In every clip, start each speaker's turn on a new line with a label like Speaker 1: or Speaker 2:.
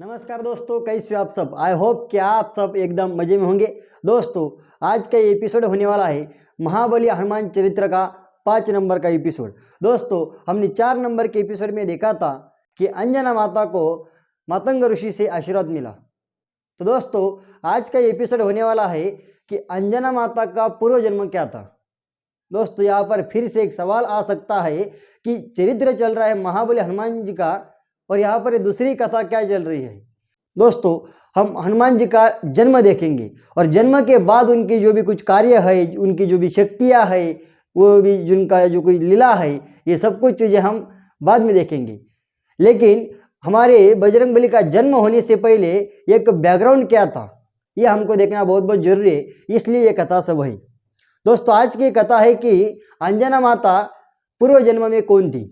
Speaker 1: नमस्कार दोस्तों, कैसे हो आप सब। आई होप कि आप सब एकदम मजे में होंगे। दोस्तों, आज का ये एपिसोड होने वाला है महाबली हनुमान चरित्र का 5 नंबर का एपिसोड। दोस्तों, हमने 4 नंबर के एपिसोड में देखा था कि अंजना माता को मतंग ऋषि से आशीर्वाद मिला। तो दोस्तों, आज का एपिसोड होने वाला है कि अंजना माता का पूर्व जन्म क्या था। दोस्तों, यहाँ पर फिर से एक सवाल आ सकता है कि चरित्र चल रहा है महाबली हनुमान जी का, और यहाँ पर दूसरी कथा क्या चल रही है। दोस्तों, हम हनुमान जी का जन्म देखेंगे और जन्म के बाद उनकी जो भी कुछ कार्य है, उनकी जो भी शक्तियाँ है, वो भी जिनका जो कोई लीला है, ये सब कुछ चीज़ें हम बाद में देखेंगे। लेकिन हमारे बजरंगबली का जन्म होने से पहले एक बैकग्राउंड क्या था, ये हमको देखना बहुत बहुत जरूरी है, इसलिए ये कथा सब है। दोस्तों, आज की कथा है कि अंजना माता पूर्व जन्म में कौन थी।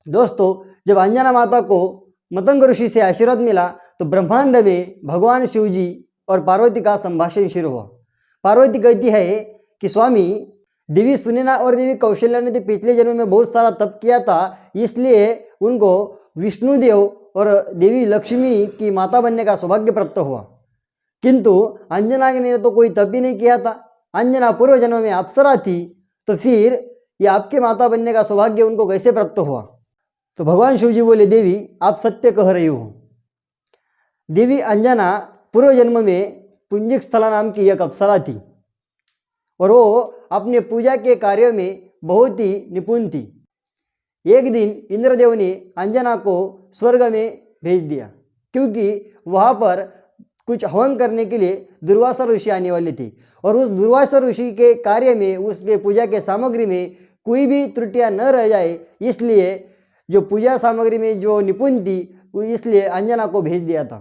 Speaker 1: दोस्तों, जब अंजना माता को मतंग ऋषि से आशीर्वाद मिला तो ब्रह्मांड में भगवान शिव जी और पार्वती का संभाषण शुरू हुआ। पार्वती कहती है कि स्वामी, देवी सुनैना और देवी कौशल्या ने तो पिछले जन्म में बहुत सारा तप किया था, इसलिए उनको विष्णुदेव और देवी लक्ष्मी की माता बनने का सौभाग्य प्राप्त हुआ। किंतु अंजना ने तो कोई तप ही नहीं किया था। अंजना पूर्व जन्म में अप्सरा थी, तो फिर ये आपके माता बनने का सौभाग्य उनको कैसे प्राप्त हुआ। तो भगवान शिव जी बोले, देवी आप सत्य कह रही हो। देवी अंजना पूर्व जन्म में पुंजिक स्थला नाम की एक अप्सरा थी और वो अपने पूजा के कार्यों में बहुत ही निपुण थी। एक दिन इंद्रदेव ने अंजना को स्वर्ग में भेज दिया, क्योंकि वहाँ पर कुछ हवन करने के लिए दुर्वासा ऋषि आने वाले थे और उस दुर्वासा ऋषि के कार्य में, उसके पूजा के सामग्री में कोई भी त्रुटियां न रह जाए, इसलिए जो पूजा सामग्री में जो निपुण थी, इसलिए अंजना को भेज दिया था।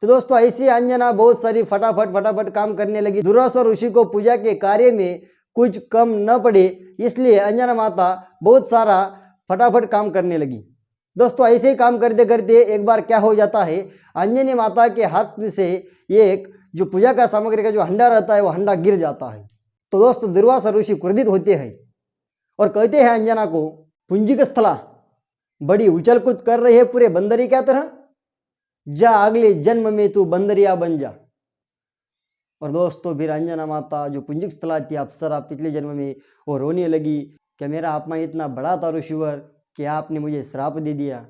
Speaker 1: तो दोस्तों, ऐसे अंजना बहुत सारी फटाफट काम करने लगी। दुर्वासा ऋषि को पूजा के कार्य में कुछ कम न पड़े, इसलिए अंजना माता बहुत सारा फटाफट काम करने लगी। दोस्तों, ऐसे ही काम करते करते एक बार क्या हो जाता है, अंजनी माता के हाथ में से एक जो पूजा का सामग्री का जो हंडा रहता है, वो हंडा गिर जाता है। तो दोस्तों, दुर्वासा ऋषि क्रोधित होते हैं और कहते हैं अंजना को, पुंजिक स्थला, बड़ी उछल कूद कर रही है पूरे बंदरी क्या तरह, जा अगले जन्म में तू बंदरिया बन जा। और दोस्तों, फिर अंजना माता जो पुंजिक स्थला थी अप्सरा पिछले जन्म में, वो रोने लगी कि मेरा अपमान इतना बड़ा था ऋषिवर कि आपने मुझे श्राप दे दिया।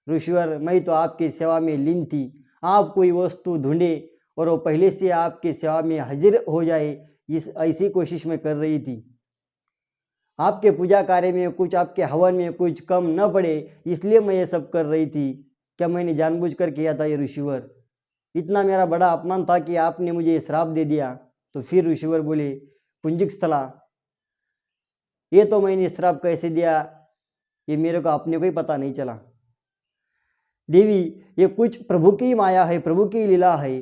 Speaker 1: ऋषिवर, मैं तो आपकी सेवा में लीन थी, आप कोई वस्तु ढूंढे और वो पहले से आपकी सेवा में हाजिर हो जाए, इस ऐसी कोशिश में कर रही थी। आपके पूजा कार्य में कुछ, आपके हवन में कुछ कम न पड़े, इसलिए मैं ये सब कर रही थी। क्या मैंने जानबूझकर किया था ये ऋषिवर? इतना मेरा बड़ा अपमान था कि आपने मुझे श्राप दे दिया। तो फिर ऋषिवर बोले, पुंजिक स्थला, ये तो मैंने श्राप कैसे दिया, ये मेरे को अपने को ही पता नहीं चला। देवी, ये कुछ प्रभु की माया है, प्रभु की लीला है,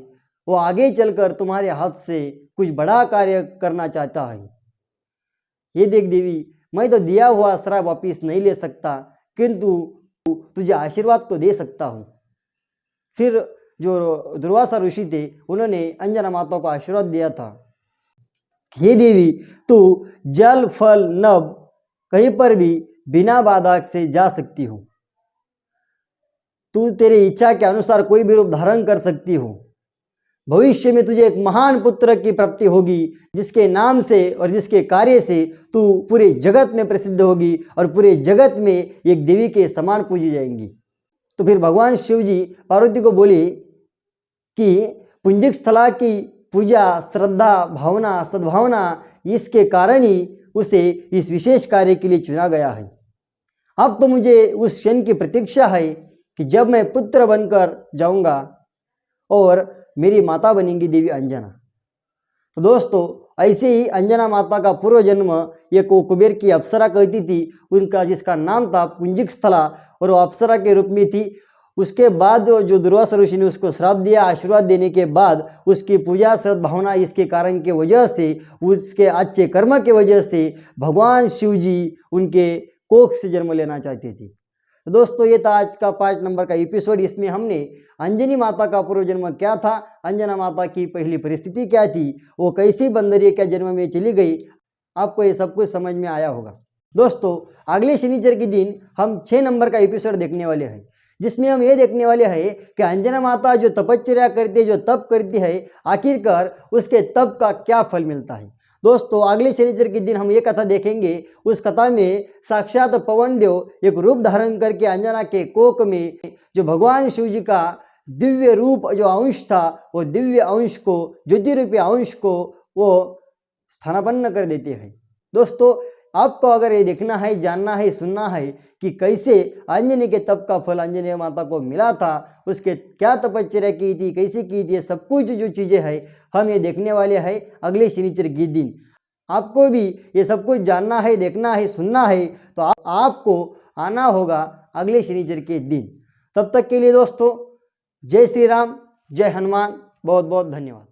Speaker 1: वो आगे चलकर तुम्हारे हाथ से कुछ बड़ा कार्य करना चाहता है। ये देख देवी, मैं तो दिया हुआ श्राप वापिस नहीं ले सकता, किंतु तुझे आशीर्वाद तो दे सकता हूँ। फिर जो दुर्वासा ऋषि थे, उन्होंने अंजना माता को आशीर्वाद दिया था, हे देवी, तू जल फल नभ कहीं पर भी बिना बाधा से जा सकती हो। तू तेरी इच्छा के अनुसार कोई भी रूप धारण कर सकती हो। भविष्य में तुझे एक महान पुत्र की प्राप्ति होगी, जिसके नाम से और जिसके कार्य से तू पूरे जगत में प्रसिद्ध होगी और पूरे जगत में एक देवी के समान पूजी जाएंगी। तो फिर भगवान शिव जी पार्वती को बोले कि पुंजिक स्थला की पूजा, श्रद्धा, भावना, सद्भावना, इसके कारण ही उसे इस विशेष कार्य के लिए चुना गया है। अब तो मुझे उस क्षण की प्रतीक्षा है कि जब मैं पुत्र बनकर जाऊंगा और मेरी माता बनेंगी देवी अंजना। तो दोस्तों, ऐसे ही अंजना माता का पूर्व जन्म एक कुबेर की अप्सरा कहती थी, उनका जिसका नाम था पुंजिक स्थला, और वो अप्सरा के रूप में थी। उसके बाद जो दुर्वासा ऋषि ने उसको श्राप दिया, आशीर्वाद देने के बाद उसकी पूजा सद्भावना, इसके कारण के वजह से, उसके अच्छे कर्म के वजह से भगवान शिव जी उनके कोख से जन्म लेना चाहते थे। तो दोस्तों, ये था आज का 5 नंबर का एपिसोड। इसमें हमने अंजनी माता का पूर्व जन्म क्या था, अंजना माता की पहली परिस्थिति क्या थी, वो कैसी बंदरिया क्या जन्म में चली गई, आपको ये सब कुछ समझ में आया होगा। दोस्तों, अगले शनिचर के दिन हम 6 नंबर का एपिसोड देखने वाले हैं, जिसमें हम ये देखने वाले हैं कि अंजना माता जो तपश्चर्या करती है, जो तप करती है, आखिरकार उसके तप का क्या फल मिलता है। दोस्तों अगले शनिचर के दिन हम ये कथा देखेंगे। उस कथा में साक्षात पवन देव एक रूप धारण करके अंजना के कोक में जो भगवान शिव जी का दिव्य रूप जो अंश था, वो दिव्य अंश को, ज्योति रूपी अंश को वो स्थानापन्न कर देते हैं। दोस्तों आपको अगर ये देखना है, जानना है, सुनना है कि कैसे अंजनी के तप का फल अंजनी माता को मिला था, उसके क्या तपश्चर्या की थी, कैसे की थी, सब कुछ जो चीज़ें हैं हम ये देखने वाले हैं अगले शनिचर के दिन। आपको भी ये सब कुछ जानना है, देखना है, सुनना है, तो आपको आना होगा अगले शनिचर के दिन। तब तक के लिए दोस्तों जय श्री राम, जय हनुमान, बहुत बहुत धन्यवाद।